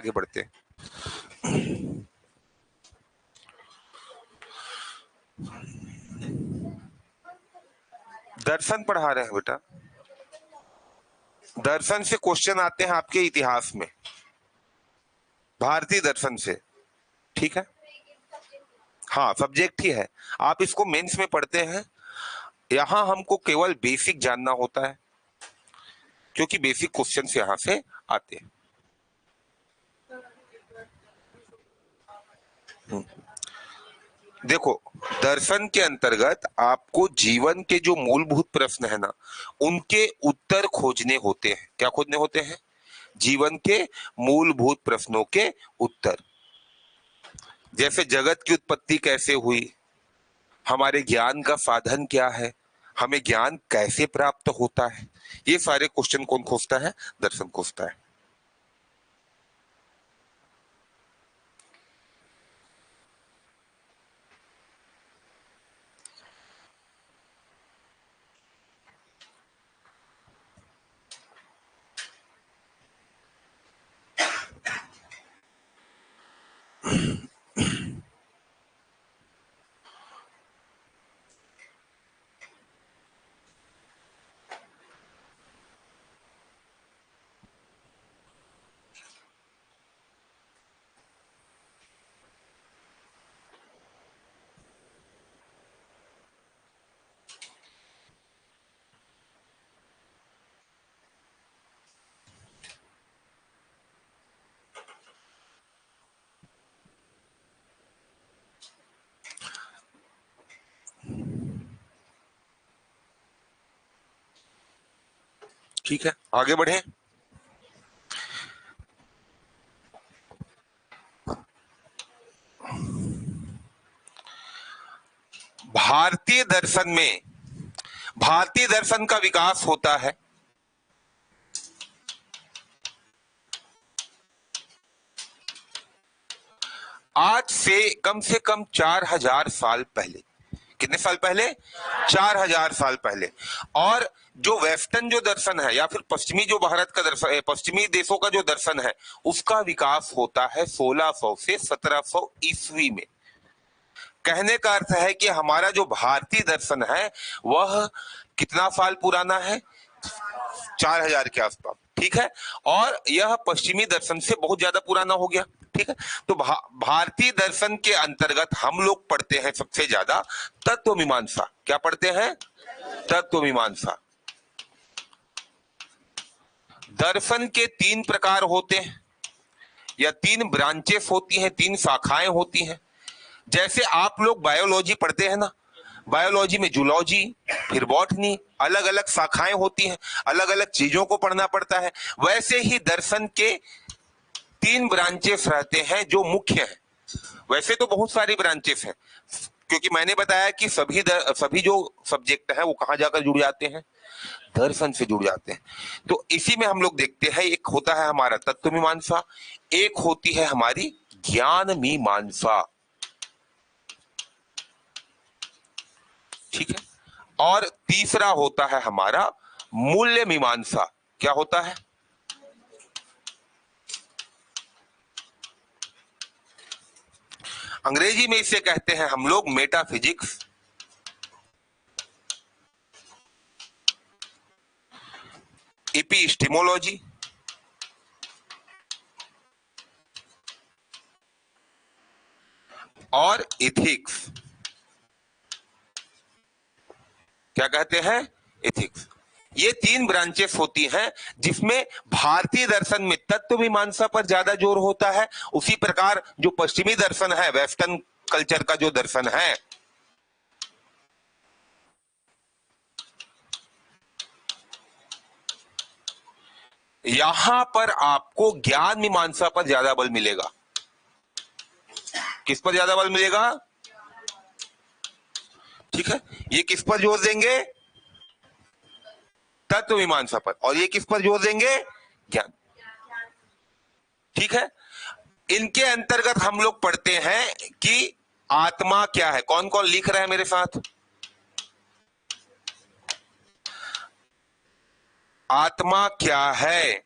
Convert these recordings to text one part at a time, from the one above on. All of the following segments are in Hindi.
आगे बढ़ते हैं। दर्शन पढ़ा रहे हैं बेटा। दर्शन से क्वेश्चन आते हैं आपके इतिहास में, भारतीय दर्शन से, ठीक है। हाँ, सब्जेक्ट ही है, आप इसको मेंस में पढ़ते हैं। यहां हमको केवल बेसिक जानना होता है, क्योंकि बेसिक क्वेश्चंस यहां से आते हैं। देखो, दर्शन के अंतर्गत आपको जीवन के जो मूलभूत प्रश्न है ना, उनके उत्तर खोजने होते हैं। क्या खोजने होते हैं? जीवन के मूलभूत प्रश्नों के उत्तर। जैसे जगत की उत्पत्ति कैसे हुई, हमारे ज्ञान का साधन क्या है, हमें ज्ञान कैसे प्राप्त होता है, ये सारे क्वेश्चन कौन खोजता है? दर्शन खोजता है। ठीक है, आगे बढ़े। भारतीय दर्शन में, भारतीय दर्शन का विकास होता है आज से कम 4000 साल पहले। कितने साल पहले? 4000 साल पहले। और जो वेस्टर्न जो दर्शन है, या फिर पश्चिमी जो भारत का दर्शन है, पश्चिमी देशों का जो दर्शन है, उसका विकास होता है 1600 से 1700 ईस्वी में। कहने का अर्थ है कि हमारा जो भारतीय दर्शन है वह कितना साल पुराना है? 4000 के आसपास, ठीक है। और यह पश्चिमी दर्शन से बहुत ज्यादा पुराना हो गया, ठीक है। तो भारतीय दर्शन के अंतर्गत हम लोग पढ़ते हैं सबसे ज्यादा तत्व मीमांसा। क्या पढ़ते हैं? तत्व मीमांसा। दर्शन के 3 प्रकार होते हैं, या 3 ब्रांचेस होती हैं, 3 शाखाएं होती हैं। जैसे आप लोग बायोलॉजी पढ़ते हैं ना, बायोलॉजी में जूलॉजी, फिर बॉटनी, अलग अलग शाखाएं होती हैं, अलग अलग चीजों को पढ़ना पड़ता है। वैसे ही दर्शन के 3 ब्रांचेस रहते हैं जो मुख्य हैं। वैसे तो बहुत सारी ब्रांचेस हैं, क्योंकि मैंने बताया कि सभी जो सब्जेक्ट है वो कहां जाकर जुड़ जाते हैं? दर्शन से जुड़ जाते हैं। तो इसी में हम लोग देखते हैं, एक होता है हमारा तत्व मीमांसा, एक होती है हमारी ज्ञान मीमांसा, ठीक है। और तीसरा होता है हमारा मूल्य मीमांसा। क्या होता है? अंग्रेजी में इसे कहते हैं हम लोग मेटाफिजिक्स, एपिस्टेमोलॉजी, और एथिक्स। क्या कहते हैं? एथिक्स। ये 3 ब्रांचेस होती हैं, जिसमें भारतीय दर्शन में तत्व मीमांसा पर ज्यादा जोर होता है। उसी प्रकार जो पश्चिमी दर्शन है, वेस्टर्न कल्चर का जो दर्शन है, यहां पर आपको ज्ञान मीमांसा पर ज्यादा बल मिलेगा। किस पर ज्यादा बल मिलेगा? ठीक है। ये किस पर जोर देंगे? तत्व मीमांसा पर। और ये किस पर जोर देंगे? ज्ञान। ठीक है। इनके अंतर्गत हम लोग पढ़ते हैं कि आत्मा क्या है। कौन कौन लिख रहा है मेरे साथ? आत्मा क्या है?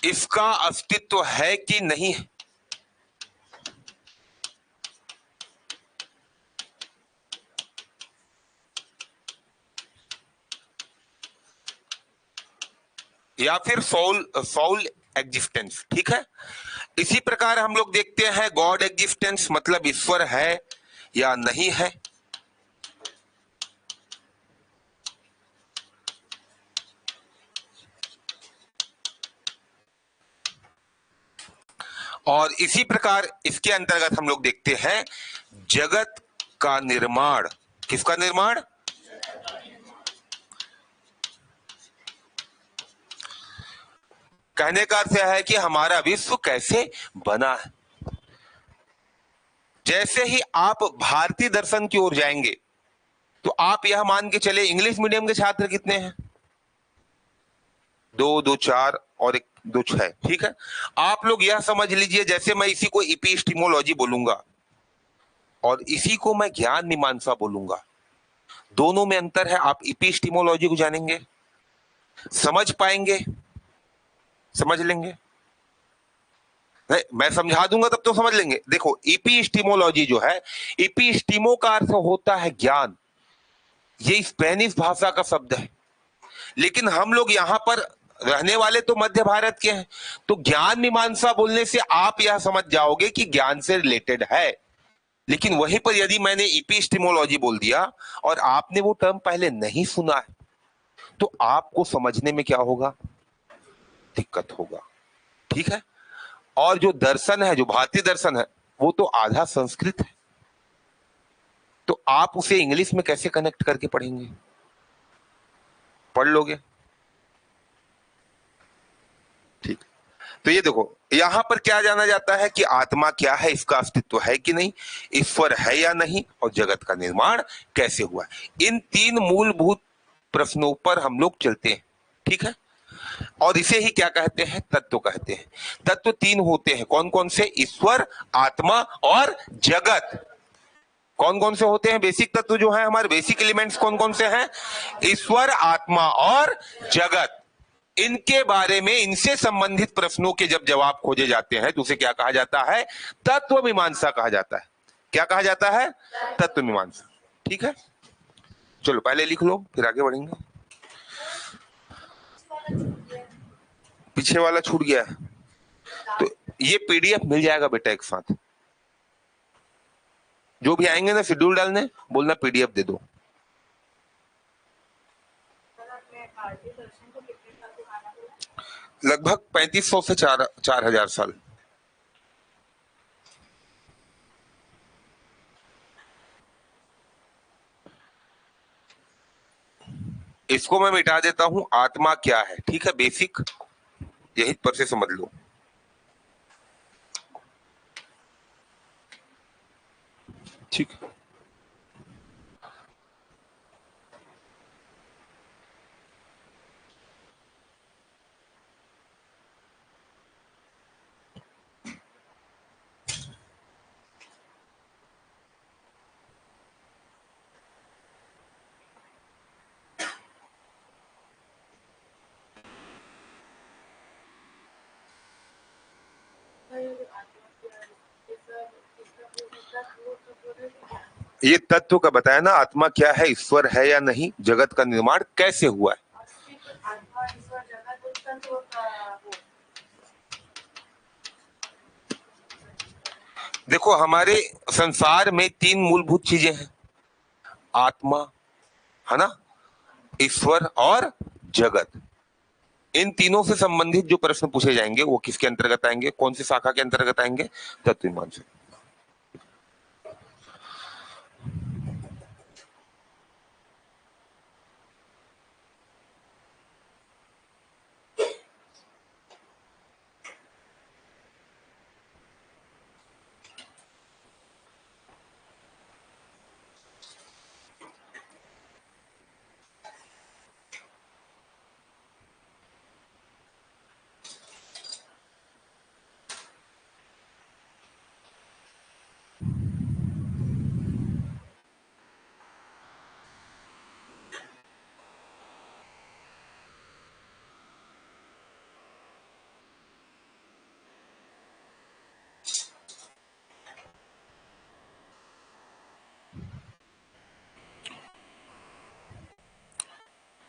इसका अस्तित्व है कि नहीं है? या फिर सोल सोल एग्जिस्टेंस, ठीक है। इसी प्रकार हम लोग देखते हैं गॉड एग्जिस्टेंस, मतलब ईश्वर है या नहीं है। और इसी प्रकार इसके अंतर्गत हम लोग देखते हैं जगत का निर्माण। किसका निर्माण? कहने का अर्थ है कि हमारा विश्व कैसे बना है। जैसे ही आप भारतीय दर्शन की ओर जाएंगे तो आप यह मान के चले इंग्लिश मीडियम के छात्र कितने हैं? दो, दो चार और एक दो छह, ठीक है। आप लोग यह समझ लीजिए जैसे मैं इसी को इपिस्टिमोलॉजी बोलूंगा और इसी को मैं ज्ञान मीमांसा बोलूंगा, दोनों में अंतर है। आप इपिस्टिमोलॉजी को जानेंगे, समझ पाएंगे, समझ लेंगे। नहीं, मैं समझा दूंगा तब तो समझ लेंगे। देखो इपिस्टिमोलॉजी जो है, इपिस्टिमो का अर्थ होता है ज्ञान, ये स्पेनिश भाषा का शब्द है। लेकिन हम लोग यहाँ पर रहने वाले तो मध्य भारत के हैं, तो ज्ञान मीमांसा बोलने से आप यह समझ जाओगे कि ज्ञान से रिलेटेड है। लेकिन वहीं पर यदि मैंने इपिस्टिमोलॉजी बोल दिया और आपने वो टर्म पहले नहीं सुना है तो आपको समझने में क्या होगा? दिक्कत होगा, ठीक है। और जो दर्शन है, जो भारतीय दर्शन है, वो तो आधा संस्कृत है, तो आप उसे इंग्लिश में कैसे कनेक्ट करके पढ़ेंगे? पढ़ लोगे, ठीक। तो ये देखो यहां पर क्या जाना जाता है कि आत्मा क्या है, इसका अस्तित्व है कि नहीं, ईश्वर है या नहीं, और जगत का निर्माण कैसे हुआ। इन तीन मूलभूत प्रश्नों पर हम लोग चलते हैं, ठीक है। और इसे ही क्या कहते हैं? तत्व कहते हैं। तत्व तीन होते हैं, कौन कौन से? ईश्वर, आत्मा और जगत। कौन कौन से होते हैं बेसिक तत्व जो है हमारे? बेसिक एलिमेंट्स कौन कौन से हैं? ईश्वर, आत्मा और जगत। इनके बारे में, इनसे संबंधित प्रश्नों के जब जवाब खोजे जाते हैं तो उसे क्या कहा जाता है? तत्व मीमांसा कहा जाता है। क्या कहा जाता है? तत्व मीमांसा, ठीक है। चलो पहले लिख लो फिर आगे बढ़ेंगे। पीछे वाला छूट गया है तो ये पीडीएफ मिल जाएगा बेटा एक साथ। जो भी आएंगे ना शेड्यूल डालने, बोलना पीडीएफ दे दो। लगभग 3500 से 4000 साल। इसको मैं मिटा देता हूं, आत्मा क्या है, ठीक है, बेसिक यही पर से समझ लो। ठीक। ये तत्व का बताया ना, आत्मा क्या है, ईश्वर है या नहीं, जगत का निर्माण कैसे हुआ है। देखो हमारे संसार में तीन मूलभूत चीजें हैं, आत्मा, है ना, ईश्वर और जगत। इन तीनों से संबंधित जो प्रश्न पूछे जाएंगे वो किसके अंतर्गत आएंगे, कौन सी शाखा के अंतर्गत आएंगे? तत्व मीमांसा।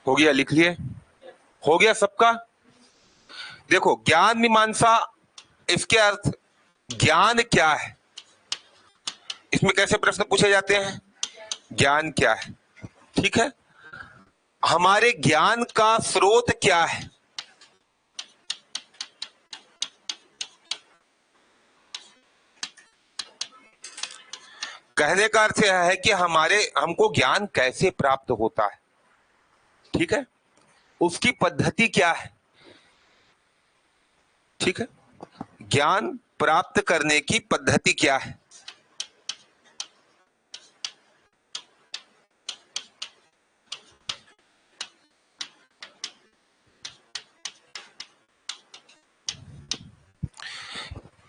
हो गया, लिख लिए? हो गया सबका? देखो, ज्ञान मीमांसा, इसके अर्थ ज्ञान क्या है, इसमें कैसे प्रश्न पूछे जाते हैं, ज्ञान क्या है, ठीक है। हमारे ज्ञान का स्रोत क्या है, कहने का अर्थ यह है कि हमको ज्ञान कैसे प्राप्त होता है, ठीक है, उसकी पद्धति क्या है, ठीक है, ज्ञान प्राप्त करने की पद्धति क्या है।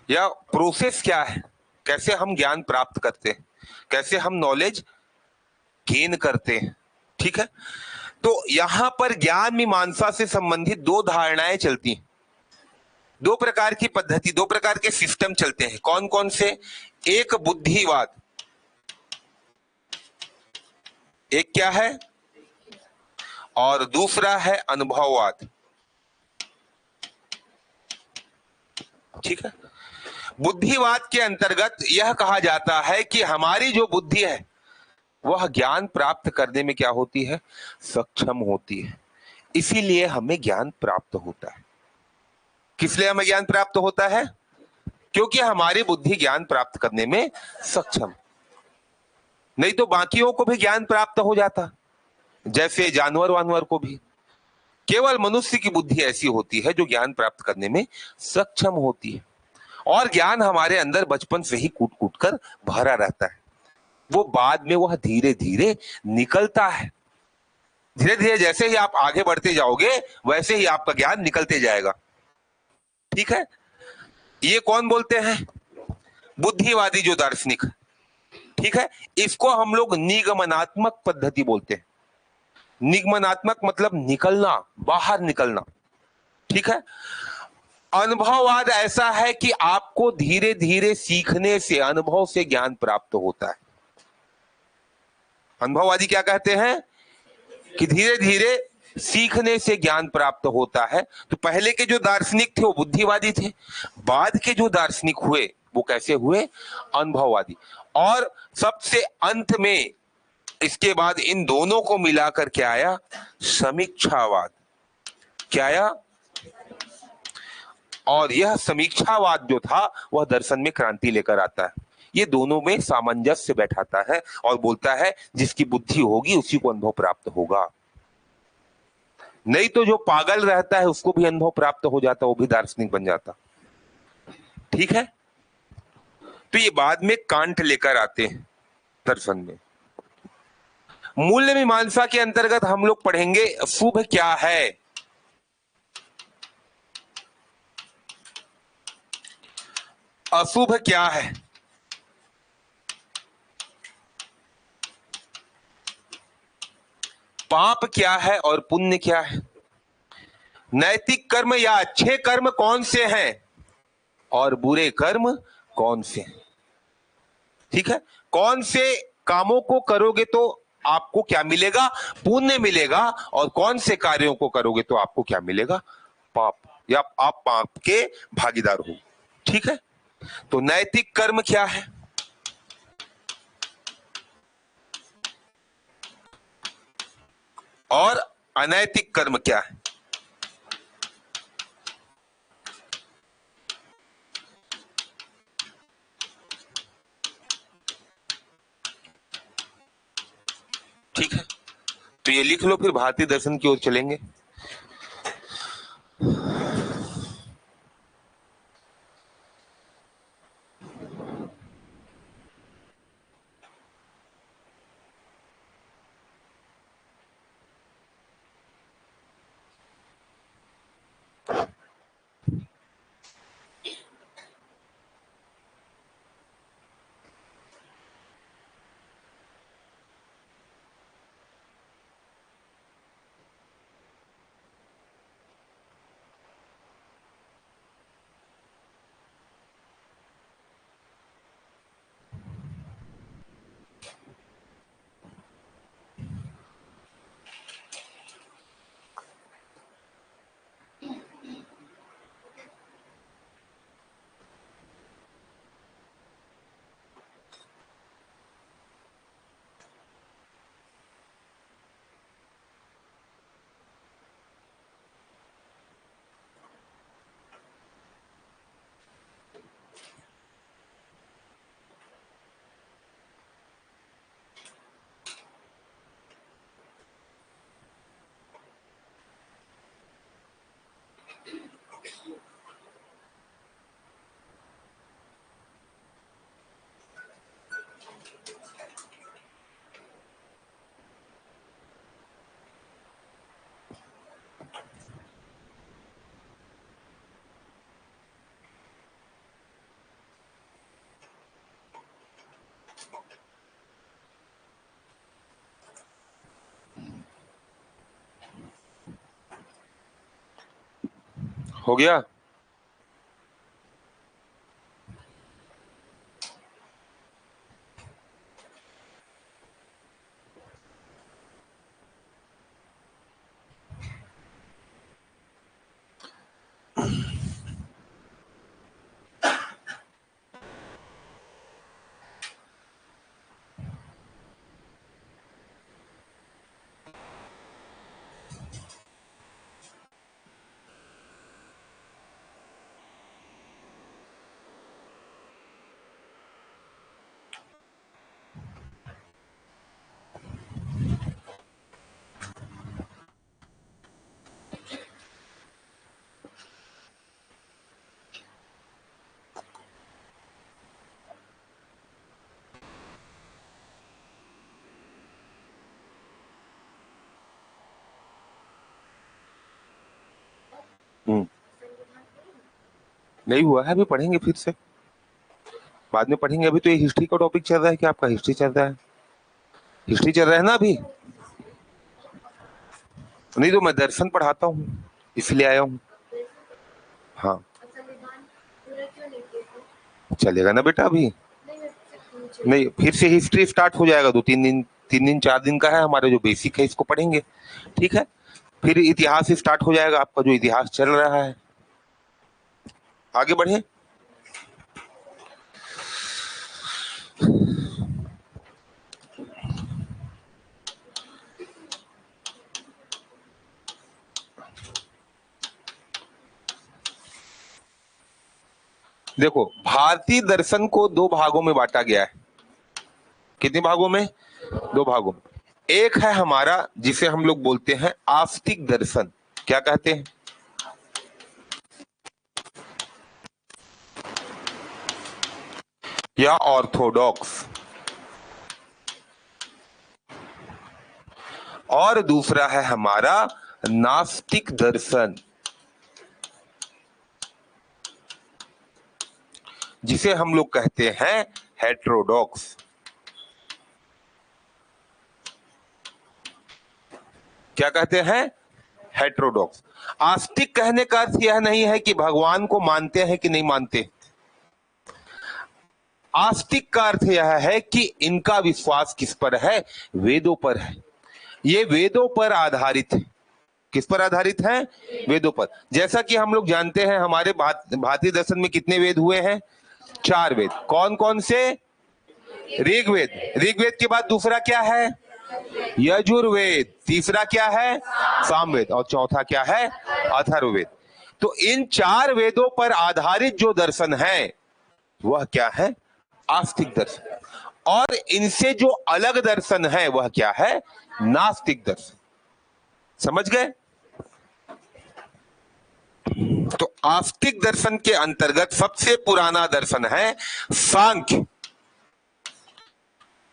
या प्रोसेस क्या है, कैसे हम ज्ञान प्राप्त करते हैं, कैसे हम नॉलेज गेन करते हैं, ठीक है। तो यहां पर ज्ञान मीमांसा से संबंधित दो धारणाएं चलती हैं, दो प्रकार की पद्धति, दो प्रकार के सिस्टम चलते हैं। कौन कौन से? एक बुद्धिवाद, एक क्या है, और दूसरा है अनुभववाद, ठीक है। बुद्धिवाद के अंतर्गत यह कहा जाता है कि हमारी जो बुद्धि है वह ज्ञान प्राप्त करने में क्या होती है, सक्षम होती है, इसीलिए हमें ज्ञान प्राप्त होता है। किस लिए हमें ज्ञान प्राप्त होता है? क्योंकि हमारी बुद्धि ज्ञान प्राप्त करने में सक्षम, नहीं तो बाकियों को भी ज्ञान प्राप्त हो जाता, जैसे जानवर वानवर को भी। केवल मनुष्य की बुद्धि ऐसी होती है जो ज्ञान प्राप्त करने में सक्षम होती है, और ज्ञान हमारे अंदर बचपन से ही कूट कूट कर भरा रहता है, वो बाद में वह धीरे धीरे निकलता है। धीरे धीरे जैसे ही आप आगे बढ़ते जाओगे वैसे ही आपका ज्ञान निकलते जाएगा, ठीक है। ये कौन बोलते हैं? बुद्धिवादी जो दार्शनिक, ठीक है। इसको हम लोग निगमनात्मक पद्धति बोलते हैं। निगमनात्मक मतलब निकलना, बाहर निकलना, ठीक है। अनुभववाद ऐसा है कि आपको धीरे धीरे सीखने से, अनुभव से ज्ञान प्राप्त होता है। अनुभववादी क्या कहते हैं कि धीरे धीरे सीखने से ज्ञान प्राप्त होता है। तो पहले के जो दार्शनिक थे वो बुद्धिवादी थे, बाद के जो दार्शनिक हुए वो कैसे हुए, अनुभववादी। और सबसे अंत में इसके बाद इन दोनों को मिलाकर क्या आया, समीक्षावाद। क्या आया? और यह समीक्षावाद जो था वह दर्शन में क्रांति लेकर आता है। ये दोनों में सामंजस्य बैठाता है और बोलता है जिसकी बुद्धि होगी उसी को अनुभव प्राप्त होगा, नहीं तो जो पागल रहता है उसको भी अनुभव प्राप्त हो जाता, वो भी दार्शनिक बन जाता, ठीक है। तो ये बाद में कांट लेकर आते हैं दर्शन में। मूल्य मीमांसा के अंतर्गत हम लोग पढ़ेंगे शुभ क्या है, अशुभ क्या है, पाप क्या है और पुण्य क्या है, नैतिक कर्म या अच्छे कर्म कौन से हैं और बुरे कर्म कौन से हैं, ठीक है। कौन से कामों को करोगे तो आपको क्या मिलेगा, पुण्य मिलेगा, और कौन से कार्यों को करोगे तो आपको क्या मिलेगा, पाप, या आप पाप के भागीदार हो, ठीक है। तो नैतिक कर्म क्या है और अनैतिक कर्म क्या है, ठीक है। तो ये लिख लो, फिर भारतीय दर्शन की ओर चलेंगे। हो गया। नहीं हुआ है, अभी पढ़ेंगे फिर से, बाद में पढ़ेंगे। अभी तो ये हिस्ट्री का टॉपिक चल रहा है, कि आपका हिस्ट्री चल रहा है? हिस्ट्री चल रहा है ना अभी? नहीं तो मैं दर्शन पढ़ाता हूँ, इसलिए आया हूँ। हाँ चलेगा ना बेटा अभी? नहीं, फिर से हिस्ट्री स्टार्ट हो जाएगा, 2-3 दिन, 3 दिन 4 दिन का है हमारे, जो बेसिक है इसको पढ़ेंगे, ठीक है? फिर इतिहास स्टार्ट हो जाएगा आपका, जो इतिहास चल रहा है। आगे बढ़े। देखो, भारतीय दर्शन को 2 भागों में बांटा गया है। कितने भागों में? 2 भागों में। एक है हमारा, जिसे हम लोग बोलते हैं आस्तिक दर्शन। क्या कहते हैं? या ऑर्थोडॉक्स। और दूसरा है हमारा नास्तिक दर्शन, जिसे हम लोग कहते हैं हेट्रोडॉक्स। क्या कहते हैं? हेट्रोडॉक्स। आस्तिक कहने का अर्थ यह नहीं है कि भगवान को मानते हैं कि नहीं मानते। आस्तिक का अर्थ यह है कि इनका विश्वास किस पर है? वेदों पर है। ये वेदों पर आधारित है। किस पर आधारित है? वेदों पर। जैसा कि हम लोग जानते हैं, हमारे भारतीय दर्शन में कितने वेद हुए हैं? 4 वेद। कौन कौन से? ऋग्वेद। ऋग्वेद के बाद दूसरा क्या है? यजुर्वेद। तीसरा क्या है? सामवेद। और चौथा क्या है? अथर्ववेद। तो इन 4 वेदों पर आधारित जो दर्शन है वह क्या है? आस्तिक दर्शन। और इनसे जो अलग दर्शन है वह क्या है? नास्तिक दर्शन। समझ गए? तो आस्तिक दर्शन के अंतर्गत सबसे पुराना दर्शन है सांख्य।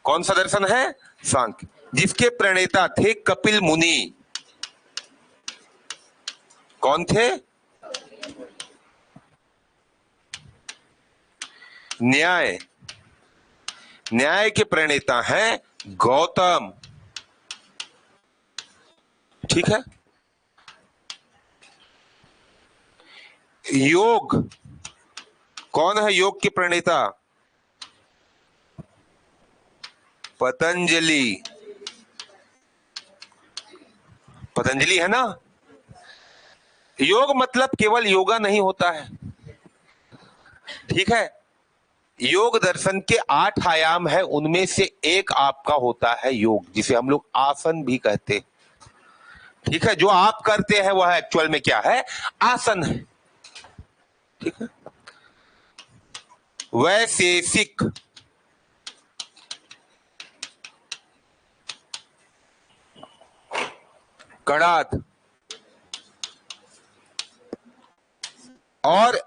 कौन सा दर्शन है? सांख्य, जिसके प्रणेता थे कपिल मुनि। कौन थे? न्याय। न्याय के प्रणेता हैं गौतम। ठीक है। योग। कौन है योग के प्रणेता? पतंजलि। पतंजलि है ना। योग मतलब केवल योगा नहीं होता है, ठीक है? योग दर्शन के 8 आयाम है, उनमें से एक आपका होता है योग, जिसे हम लोग आसन भी कहते हैं। ठीक है, जो आप करते हैं वह एक्चुअल में क्या है? आसन है। ठीक है। वैशेषिक। कणाद। और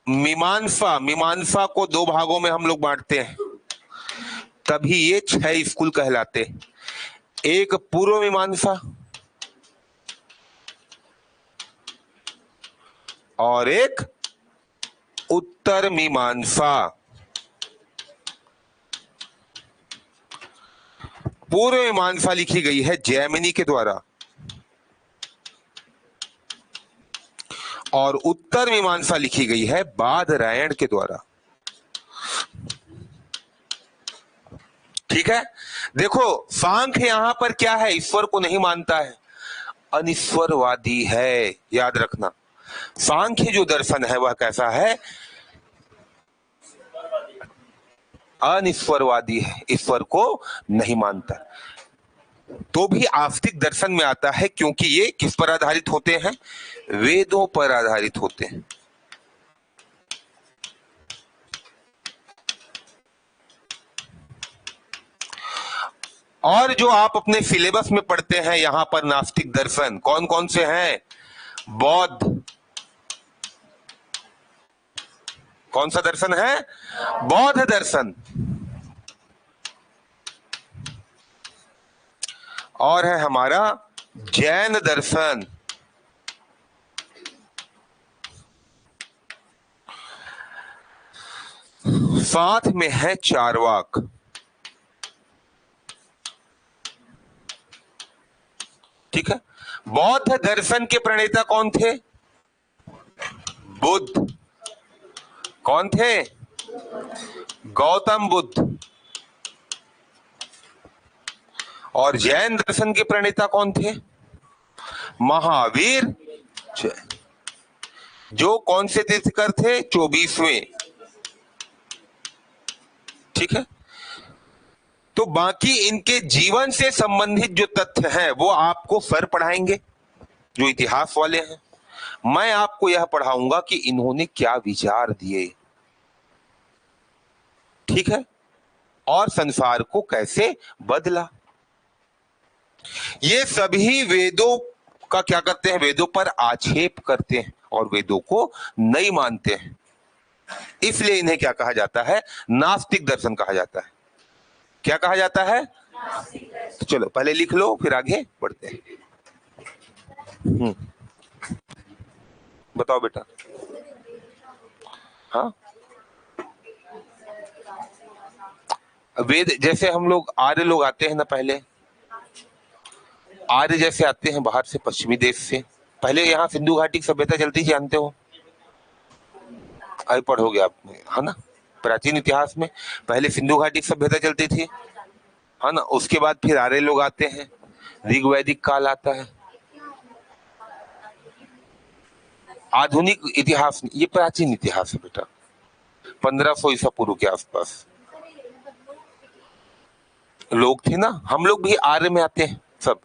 मीमांसा। मीमांसा को 2 भागों में हम लोग बांटते हैं, तभी ये 6 स्कूल कहलाते हैं। एक पूर्व मीमांसा और एक उत्तर मीमांसा। पूर्व मीमांसा लिखी गई है जैमिनी के द्वारा, और उत्तर मीमांसा लिखी गई है बादरायण के द्वारा। ठीक है, देखो सांख्य यहां पर क्या है, ईश्वर को नहीं मानता है, अनिश्वरवादी है। याद रखना, सांख्य जो दर्शन है वह कैसा है, अनिश्वरवादी है, ईश्वर को नहीं मानता। तो भी आस्तिक दर्शन में आता है, क्योंकि ये किस पर आधारित होते हैं, वेदों पर आधारित होते हैं। और जो आप अपने सिलेबस में पढ़ते हैं यहां पर नास्तिक दर्शन कौन कौन से हैं, बौद्ध, कौन सा दर्शन है, बौद्ध दर्शन, और है हमारा जैन दर्शन, साथ में है चारवाक। ठीक है, बौद्ध दर्शन के प्रणेता कौन थे, बुद्ध। कौन थे, गौतम बुद्ध। और जैन दर्शन के प्रणेता कौन थे, महावीर, जो कौन से तीर्थकर थे, 24वें। ठीक है, तो बाकी इनके जीवन से संबंधित जो तथ्य हैं वो आपको सर पढ़ाएंगे जो इतिहास वाले हैं। मैं आपको यह पढ़ाऊंगा कि इन्होंने क्या विचार दिए, ठीक है, और संसार को कैसे बदला। ये सभी वेदों का क्या करते हैं, वेदों पर आक्षेप करते हैं और वेदों को नहीं मानते हैं, इसलिए इन्हें क्या कहा जाता है, नास्तिक दर्शन कहा जाता है। क्या कहा जाता है, तो चलो पहले लिख लो फिर आगे बढ़ते हैं। बताओ बेटा। हाँ, वेद जैसे हम लोग आर्य लोग आते हैं ना, पहले आर्य जैसे आते हैं बाहर से, पश्चिमी देश से। पहले यहाँ सिंधु घाटी की सभ्यता चलती थी, जानते हो, अभी पढ़ोगे आप, है ना, प्राचीन इतिहास में पहले सिंधु घाटी की सभ्यता चलती थी, है ना। उसके बाद फिर आर्य लोग आते हैं, ऋग्वैदिक काल आता है। आधुनिक इतिहास, ये प्राचीन इतिहास है बेटा, 1500 ईसा पूर्व के आसपास लोग थे ना। हम लोग भी आर्य में आते हैं सब।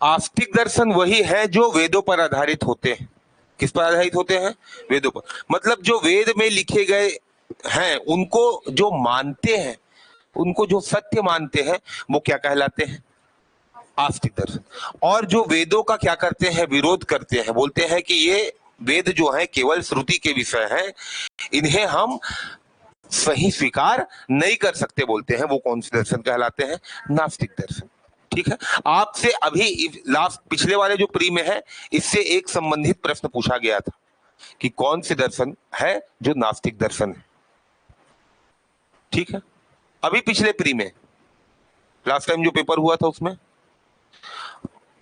आस्तिक दर्शन वही है जो वेदों पर आधारित होते हैं। किस पर आधारित होते हैं, वेदों पर। मतलब जो वेद में लिखे गए हैं उनको जो मानते हैं, उनको जो सत्य मानते हैं, वो क्या कहलाते हैं, आस्तिक दर्शन। और जो वेदों का क्या करते हैं, विरोध करते हैं, बोलते हैं कि ये वेद जो है केवल श्रुति के विषय है, इन्हें हम सही स्वीकार नहीं कर सकते, बोलते हैं, वो कौन से दर्शन कहलाते हैं, नास्तिक दर्शन। ठीक है, आपसे अभी लास्ट पिछले वाले जो प्री में है, इससे एक संबंधित प्रश्न पूछा गया था कि कौन से दर्शन है जो नास्तिक दर्शन है। ठीक है, अभी पिछले प्री में, लास्ट टाइम जो पेपर हुआ था उसमें।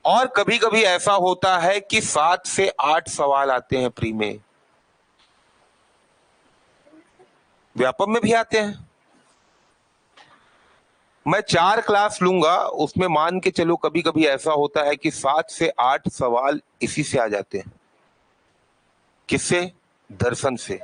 और कभी कभी ऐसा होता है कि 7 से 8 सवाल आते हैं प्री में, व्यापम में भी आते हैं। मैं 4 क्लास लूंगा, उसमें मान के चलो कभी कभी ऐसा होता है कि 7 से 8 सवाल इसी से आ जाते हैं। किससे, दर्शन से।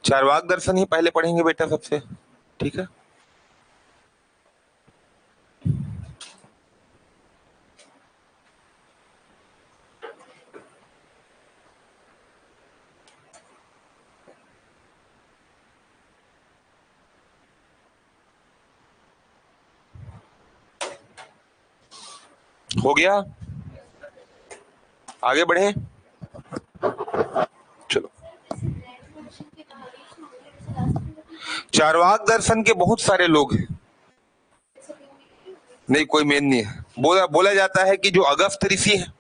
चार्वाक दर्शन ही पहले पढ़ेंगे बेटा सबसे, ठीक है। हो गया, आगे बढ़े, चलो। चार्वाक दर्शन के बहुत सारे लोग हैं, नहीं कोई मेन नहीं है। बोला बोला जाता है कि जो अगस्त्य ऋषि है,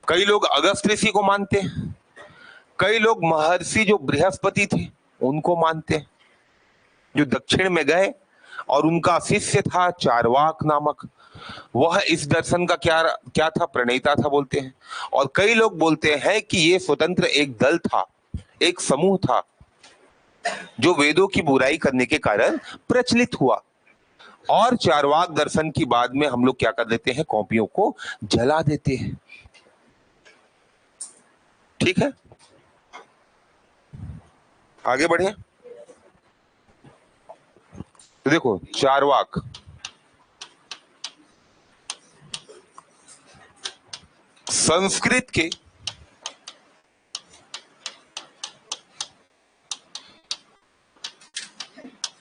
कई लोग अगस्त्य ऋषि को मानते हैं, कई लोग महर्षि जो बृहस्पति थे उनको मानते हैं, जो दक्षिण में गए, और उनका शिष्य था चार्वाक नामक, वह इस दर्शन का क्या क्या था, प्रणेता था बोलते हैं। और कई लोग बोलते हैं कि ये स्वतंत्र एक दल था, एक समूह था, जो वेदों की बुराई करने के कारण प्रचलित हुआ। और चार्वाक दर्शन की बाद में हम लोग क्या कर देते हैं, कॉपियों को जला देते हैं, ठीक है। आगे बढ़े, तो देखो चार्वाक संस्कृत के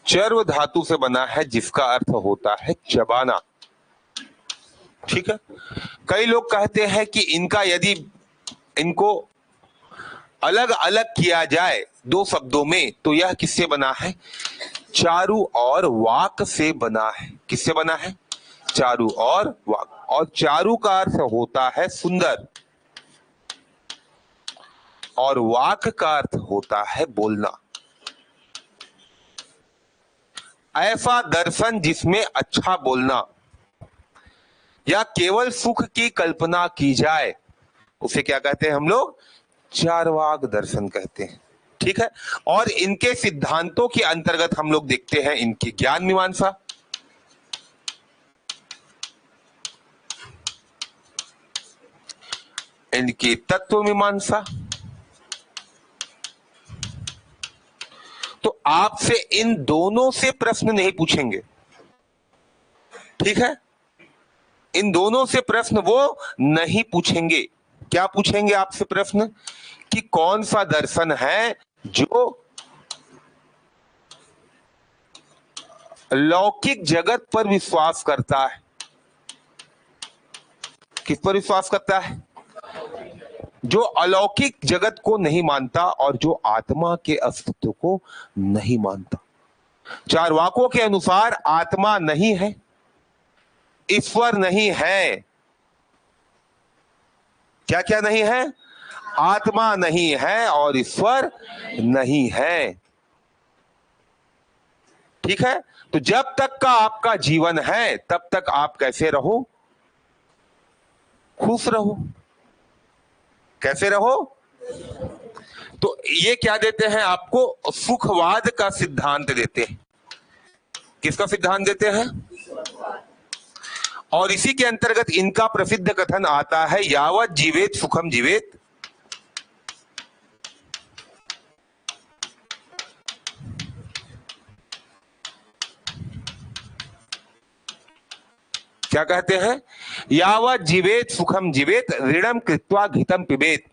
चर्व धातु से बना है, जिसका अर्थ होता है चबाना, ठीक है। कई लोग कहते हैं कि इनका यदि इनको अलग अलग किया जाए दो शब्दों में, तो यह किससे बना है, चारु और वाक से बना है। किससे बना है, चारु और वाक। और चारु का अर्थ होता है सुंदर, और वाक का अर्थ होता है बोलना। ऐसा दर्शन जिसमें अच्छा बोलना या केवल सुख की कल्पना की जाए, उसे क्या कहते हैं हम लोग, चार्वाक दर्शन कहते हैं, ठीक है। और इनके सिद्धांतों के अंतर्गत हम लोग देखते हैं इनकी ज्ञान मीमांसा, इनकी तत्व मीमांसा। तो आपसे इन दोनों से प्रश्न नहीं पूछेंगे, ठीक है। इन दोनों से प्रश्न वो नहीं पूछेंगे। क्या पूछेंगे आपसे प्रश्न, कि कौन सा दर्शन है जो लौकिक जगत पर विश्वास करता है। किस पर विश्वास करता है, जो अलौकिक जगत को नहीं मानता और जो आत्मा के अस्तित्व को नहीं मानता। चार्वाकों के अनुसार आत्मा नहीं है, ईश्वर नहीं है। क्या क्या नहीं है, आत्मा नहीं है और ईश्वर नहीं है, ठीक है। तो जब तक का आपका जीवन है तब तक आप कैसे रहो, खुश रहो। कैसे रहो, तो ये क्या देते हैं आपको, सुखवाद का सिद्धांत देते हैं। किसका सिद्धांत देते हैं, और इसी के अंतर्गत इनका प्रसिद्ध कथन आता है, यावत जीवेत सुखम जीवेत। क्या कहते हैं, यावत जीवेत सुखम जीवेत, ऋणम कृत्वा घृतम पिबेत,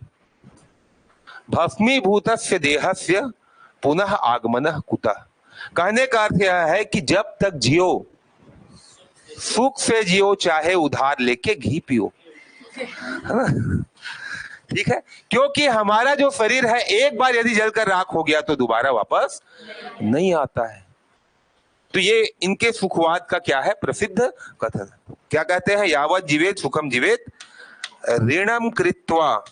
भस्मीभूतस्य देहस्य पुनः आगमनः कुतः। कहने का अर्थ यह है कि जब तक जियो, सुख से जियो, चाहे उधार लेके घी पियो, है ना, ठीक है। क्योंकि हमारा जो शरीर है एक बार यदि जलकर राख हो गया तो दोबारा वापस नहीं आता है। तो ये इनके सुखवाद का क्या है, प्रसिद्ध कथन। क्या कहते हैं, यावत जीवेत सुखम जीवेत, ऋणम कृत्वा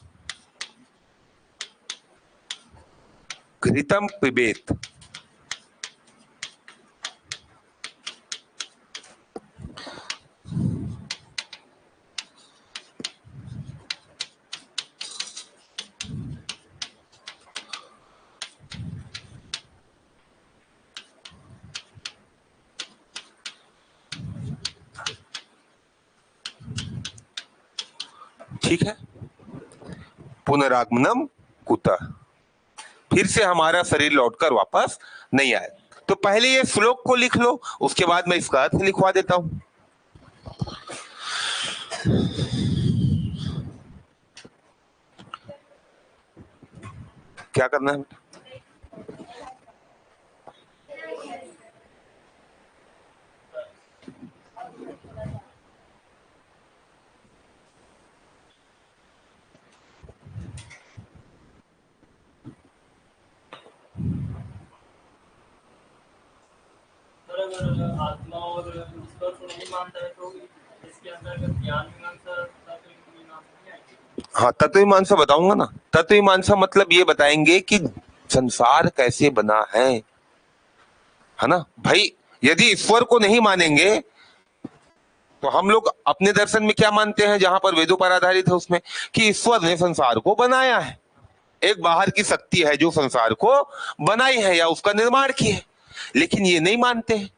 घृतम पिबेत। ठीक है, पुनरागमनम कुतः, फिर से हमारा शरीर लौटकर वापस नहीं आए। तो पहले ये श्लोक को लिख लो, उसके बाद मैं इसका अर्थ लिखवा देता हूं। क्या करना है? आत्मा और ईश्वर को नहीं मानता है तो इसके अंतर्गत ज्ञान मीमांसा तत्व मीमांसा नहीं आएगी। हाँ, तत्व मीमांसा बताऊंगा ना। तत्व मीमांसा मतलब ये बताएंगे कि संसार कैसे बना है ना भाई। यदि ईश्वर को नहीं मानेंगे तो हम लोग अपने दर्शन में क्या मानते हैं, जहां पर वेदों पर आधारित है उसमें, कि ईश्वर ने संसार को बनाया है, एक बाहर की शक्ति है जो संसार को बनाई है या उसका निर्माण की है। लेकिन ये नहीं मानते हैं,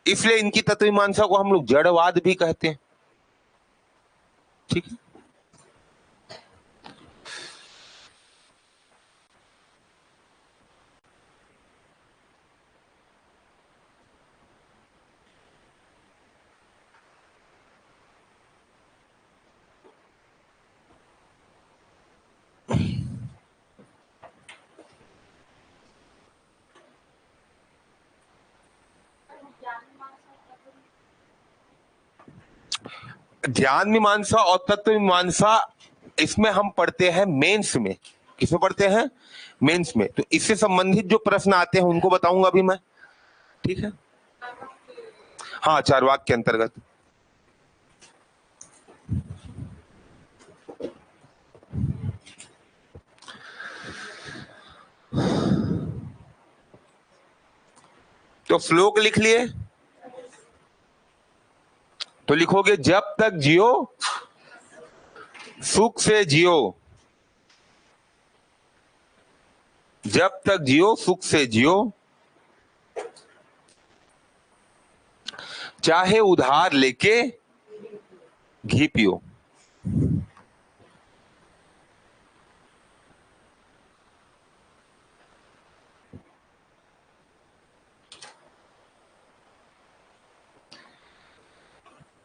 इसलिए इनकी तत्व मीमांसा को हम लोग जड़वाद भी कहते हैं। ठीक है, ज्ञान मीमांसा और तत्व मीमांसा इसमें हम पढ़ते हैं मेंस में। किसमें पढ़ते हैं? मेंस में। तो इससे संबंधित जो प्रश्न आते हैं उनको बताऊंगा अभी मैं। ठीक है, हाँ, चारवाक के अंतर्गत। तो श्लोक लिख लिए, तो लिखोगे जब तक जियो सुख से जियो, जब तक जियो सुख से जियो, चाहे उधार लेके घी पियो।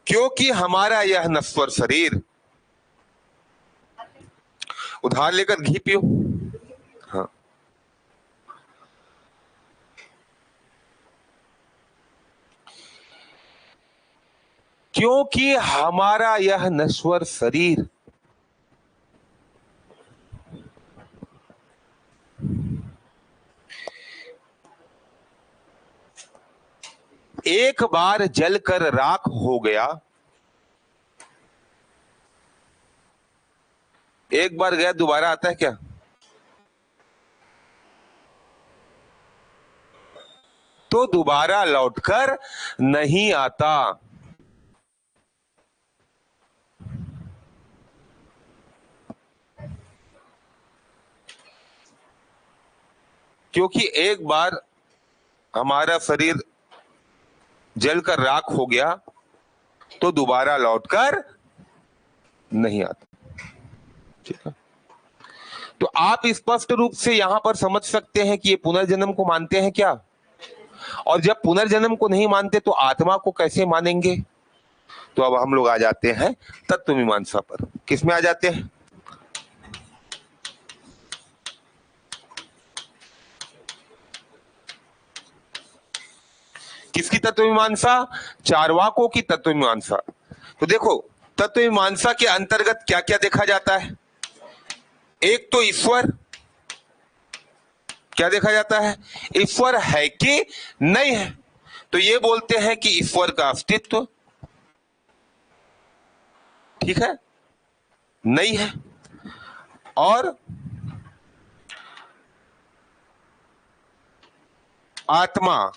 क्योंकि हमारा यह नश्वर शरीर, उधार लेकर घी पियो। हाँ, क्योंकि हमारा यह नश्वर शरीर एक बार जलकर राख हो गया, एक बार गया दोबारा आता है क्या? तो दोबारा लौटकर नहीं आता। क्योंकि एक बार हमारा शरीर जलकर राख हो गया तो दोबारा लौटकर नहीं आता। ठीक है, तो आप स्पष्ट रूप से यहां पर समझ सकते हैं कि ये पुनर्जन्म को मानते हैं क्या, और जब पुनर्जन्म को नहीं मानते तो आत्मा को कैसे मानेंगे। तो अब हम लोग आ जाते हैं तत्व मीमांसा पर। किसमें आ जाते हैं? किसकी तत्व मीमांसा? चारवाकों की तत्व मीमांसा। तो देखो, तत्व मीमांसा के अंतर्गत क्या क्या देखा जाता है। एक तो ईश्वर, क्या देखा जाता है? ईश्वर है कि नहीं है। तो ये बोलते हैं कि ईश्वर का अस्तित्व, ठीक है, नहीं है। और आत्मा,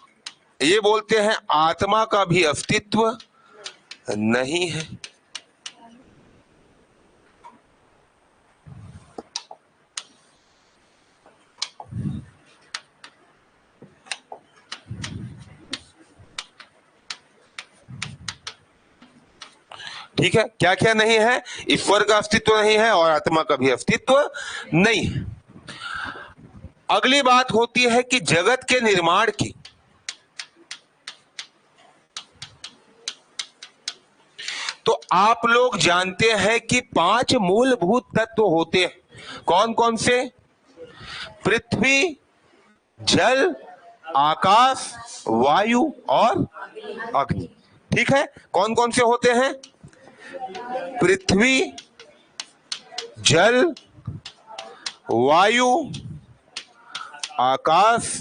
ये बोलते हैं आत्मा का भी अस्तित्व नहीं है। ठीक है, क्या क्या नहीं है? ईश्वर का अस्तित्व नहीं है और आत्मा का भी अस्तित्व नहीं है। अगली बात होती है कि जगत के निर्माण की। तो आप लोग जानते हैं कि 5 मूलभूत तत्व होते हैं। कौन कौन से? पृथ्वी, जल, आकाश, वायु और अग्नि। ठीक है, कौन कौन से होते हैं? पृथ्वी, जल, वायु, आकाश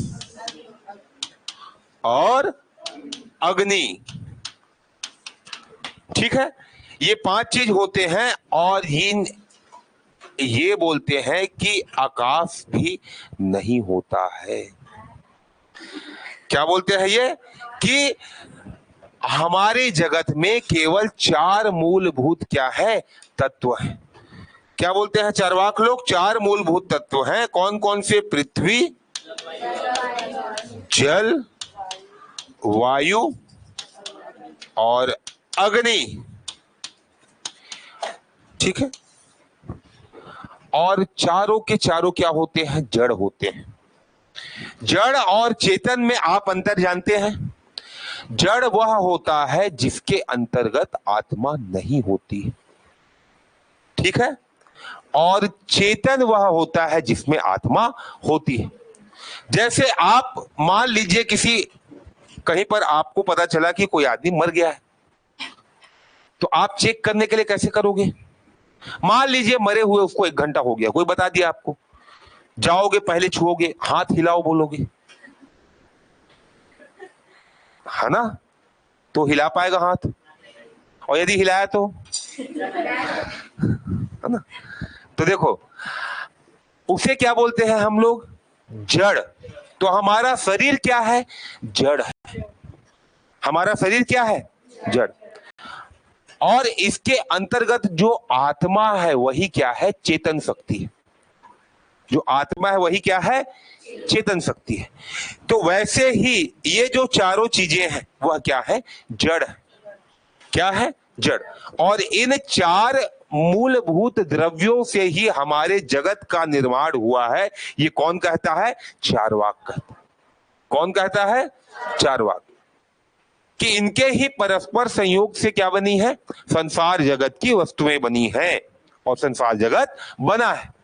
और अग्नि। ठीक है, ये 5 चीज होते हैं और ये बोलते हैं कि आकाश भी नहीं होता है। क्या बोलते हैं ये? कि हमारे जगत में केवल 4 मूलभूत क्या है? तत्व है। क्या बोलते हैं चार्वाक लोग? 4 मूलभूत तत्व हैं। कौन कौन से? पृथ्वी, जल, वायु और अग्नि। ठीक है, और चारों के चारों क्या होते हैं? जड़ होते हैं। जड़ और चेतन में आप अंतर जानते हैं? जड़ वह होता है जिसके अंतर्गत आत्मा नहीं होती। ठीक है, और चेतन वह होता है जिसमें आत्मा होती है। जैसे आप मान लीजिए किसी कहीं पर आपको पता चला कि कोई आदमी मर गया है, तो आप चेक करने के लिए कैसे करोगे? मान लीजिए मरे हुए उसको 1 घंटा हो गया, कोई बता दिया आपको, जाओगे पहले छुओगे, हाथ हिलाओ बोलोगे, है ना? तो हिला पाएगा हाथ, और यदि हिलाया तो, है ना? तो देखो, उसे क्या बोलते हैं हम लोग? जड़। तो हमारा शरीर क्या है? जड़ है। हमारा शरीर क्या है? जड़। और इसके अंतर्गत जो आत्मा है वही क्या है? चेतन शक्ति है। जो आत्मा है वही क्या है? चेतन शक्ति है। तो वैसे ही ये जो चारों चीजें हैं वह क्या है? जड़ है। क्या है? जड़। और इन 4 मूलभूत द्रव्यों से ही हमारे जगत का निर्माण हुआ है। ये कौन कहता है? चार्वाक कहता है। कौन कहता है? चार्वाक। कि इनके ही परस्पर संयोग से क्या बनी है? संसार जगत की वस्तुएं बनी हैं और संसार जगत बना है।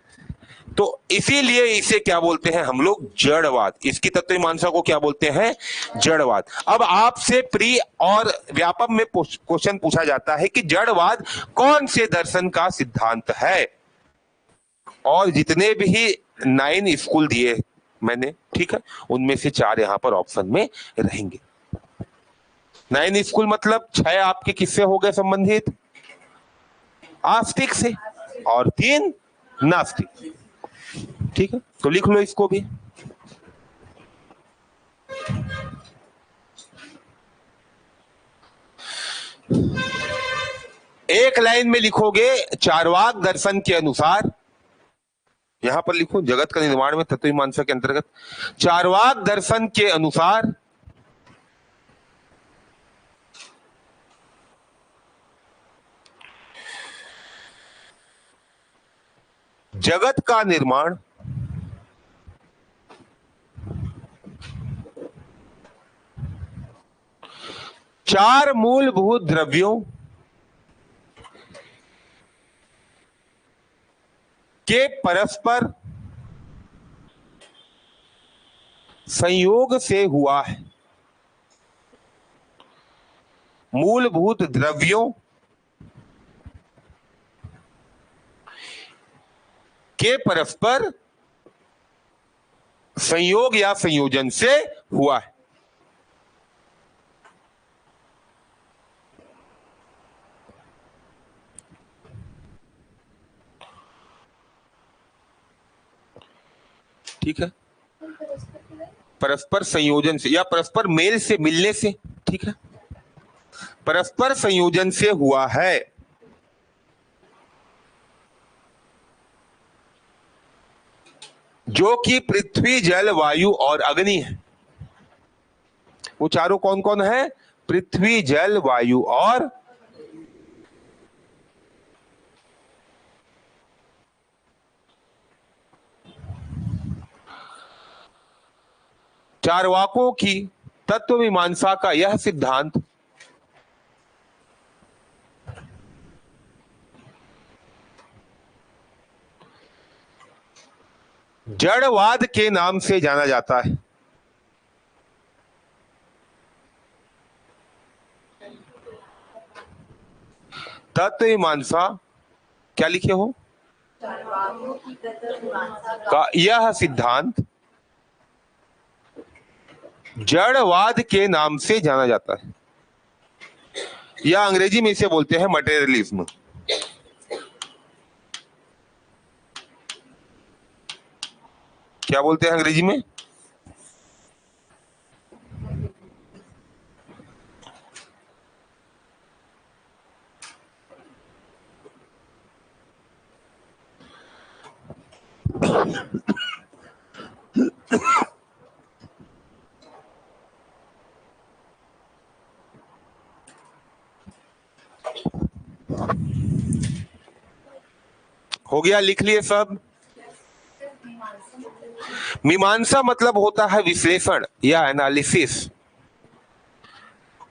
तो इसीलिए इसे क्या बोलते हैं हम लोग? जड़वाद। इसकी तत्वमीमांसा को क्या बोलते हैं? जड़वाद। अब आपसे प्री और व्यापक में क्वेश्चन पूछा जाता है कि जड़वाद कौन से दर्शन का सिद्धांत है? और जितने भी 9 स्कूल दिए मैंने, ठीक है, उनमें से 4 यहां पर ऑप्शन में रहेंगे। 9 स्कूल मतलब 6 आपके किससे हो गए संबंधित? आस्तिक से, और 3 नास्तिक। ठीक है, तो लिख लो इसको भी। एक लाइन में लिखोगे चार्वाक दर्शन के अनुसार, यहां पर लिखो जगत का निर्माण में तत्वमीमांसा के अंतर्गत, चार्वाक दर्शन के अनुसार जगत का निर्माण चार मूलभूत द्रव्यों के परस्पर संयोग से हुआ है। मूलभूत द्रव्यों के परस्पर संयोग या संयोजन से हुआ है। ठीक है, परस्पर संयोजन से या परस्पर मेल से, मिलने से। ठीक है, परस्पर संयोजन से हुआ है। जो कि पृथ्वी, जल, वायु और अग्नि है। वो चारों कौन कौन है? पृथ्वी, जल, वायु और चारवाकों की तत्व मीमांसा का यह सिद्धांत जड़वाद के नाम से जाना जाता है। तत्व मीमांसा क्या लिखे हो का यह सिद्धांत जड़वाद के नाम से जाना जाता है, या अंग्रेजी में इसे बोलते हैं मटेरियलिज्म। क्या बोलते हैं अंग्रेजी में? हो गया, लिख लिए सब। मीमांसा मतलब होता है विश्लेषण या एनालिसिस।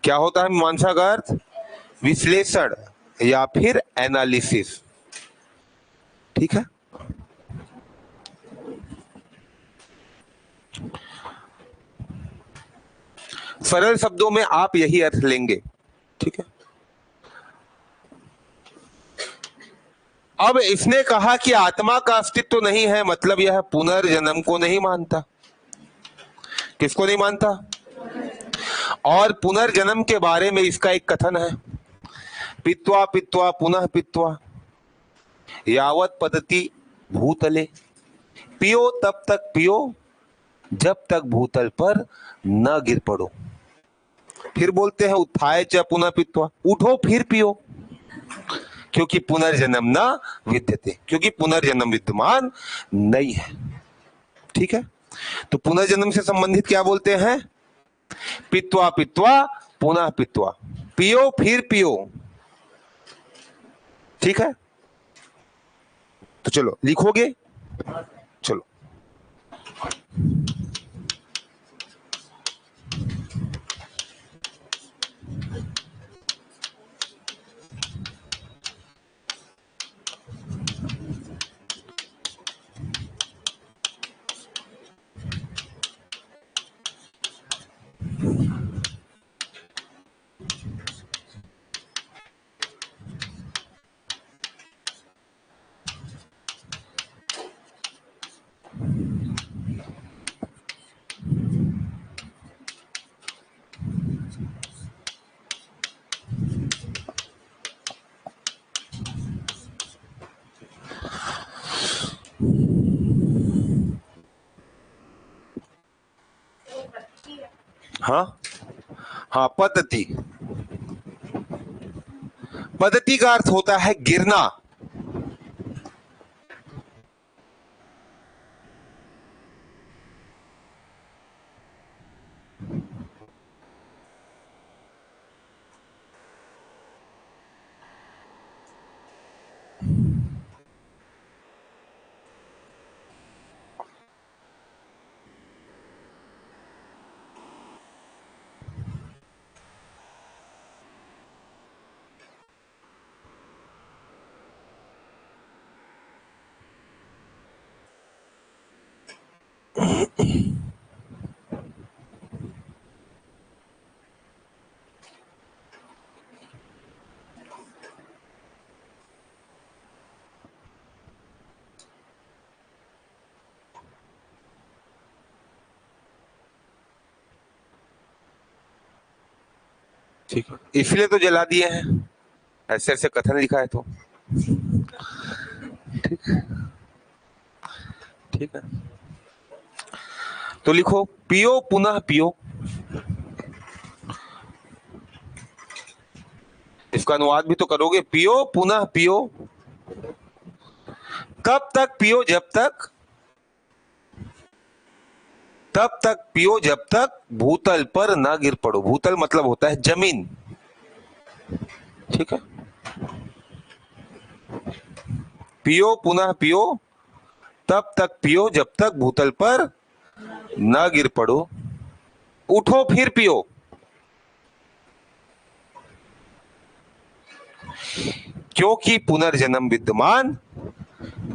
क्या होता है मीमांसा का अर्थ? विश्लेषण या फिर एनालिसिस। ठीक है। सरल शब्दों में आप यही अर्थ लेंगे। ठीक है। अब इसने कहा कि आत्मा का अस्तित्व नहीं है, मतलब यह पुनर्जन्म को नहीं मानता। किसको नहीं मानता? और पुनर्जन्म के बारे में इसका एक कथन है, पित्वा पित्वा पुनः पित्वा यावत पतति भूतले, पियो तब तक पियो जब तक भूतल पर न गिर पड़ो। फिर बोलते हैं उत्थाय च पुनः पित्वा, उठो फिर पियो, क्योंकि पुनर्जन्म न विद्यते, क्योंकि पुनर्जन्म विद्यमान नहीं है। ठीक है। तो पुनर्जन्म से संबंधित क्या बोलते हैं? पित्वा पित्वा पुनः पित्वा, पियो फिर पियो। ठीक है। तो चलो लिखोगे, चलो। हाँ हाँ, पद्धति। पद्धति का अर्थ होता है गिरना। ठीक है, इसलिए तो जला दिए हैं, ऐसे ऐसे कथन लिखा है तो। ठीक है। ठीक है। तो लिखो पियो पुनः पियो। इसका अनुवाद भी तो करोगे, पियो पुनः पियो। कब तक पियो? तब तक पियो जब तक भूतल पर ना गिर पड़ो। भूतल मतलब होता है जमीन। ठीक है। पियो पुनः पियो, तब तक पियो जब तक भूतल पर ना गिर पड़ो। उठो फिर पियो। क्योंकि पुनर्जन्म विद्यमान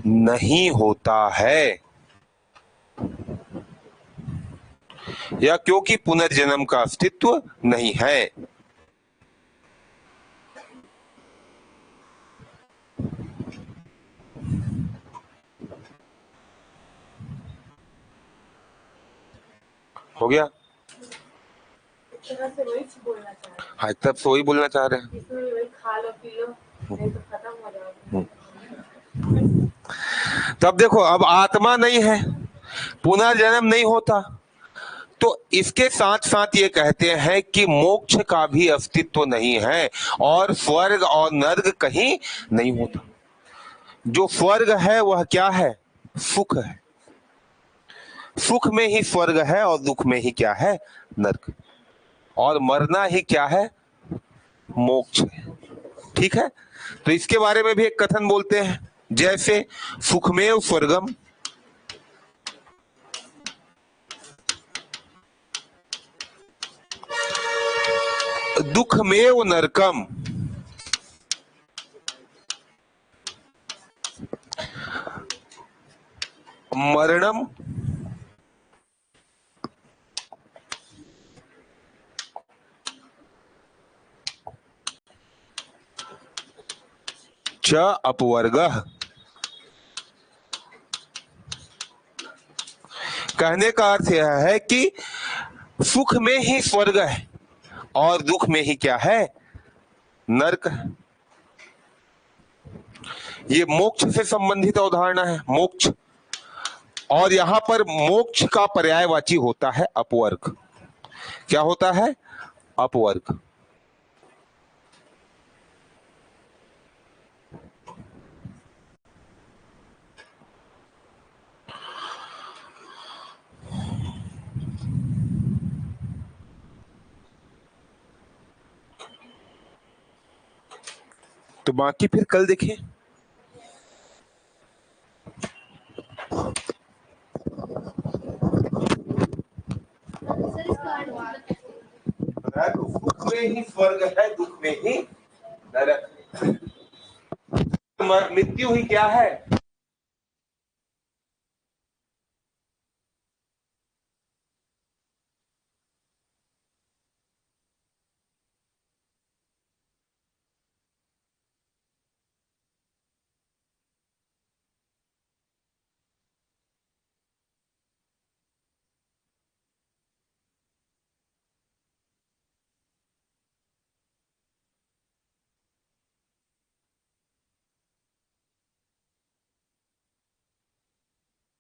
नहीं होता है, या क्योंकि पुनर्जन्म का अस्तित्व नहीं है। हो गया? तरह से वही बोलना चाह रहे हाँ, तब से वही बोलना चाह रहे हैं। हैं, इसमें भी वही खा लो पी लो नहीं तो खत्म हो जाओगे। तब देखो, अब आत्मा नहीं है, पुनर्जन्म नहीं होता, तो इसके साथ साथ ये कहते हैं कि मोक्ष का भी अस्तित्व नहीं है और स्वर्ग और नर्क कहीं नहीं होता। जो स्वर्ग है वह क्या है? सुख है। सुख में ही स्वर्ग है और दुख में ही क्या है? नर्क। और मरना ही क्या है? मोक्ष है। ठीक है, तो इसके बारे में भी एक कथन बोलते हैं, जैसे सुखमेव स्वर्गम, दुखमेव नरकम, मरणम च अपवर्गः। कहने का अर्थ यह है कि सुख में ही स्वर्ग है और दुख में ही क्या है? नरक है। ये मोक्ष से संबंधित अवधारणा है, मोक्ष। और यहां पर मोक्ष का पर्यायवाची होता है अपवर्ग। क्या होता है? अपवर्ग। तो बाकी फिर कल देखें। सुख में ही स्वर्ग है, दुख में ही नरक। मृत्यु ही क्या है?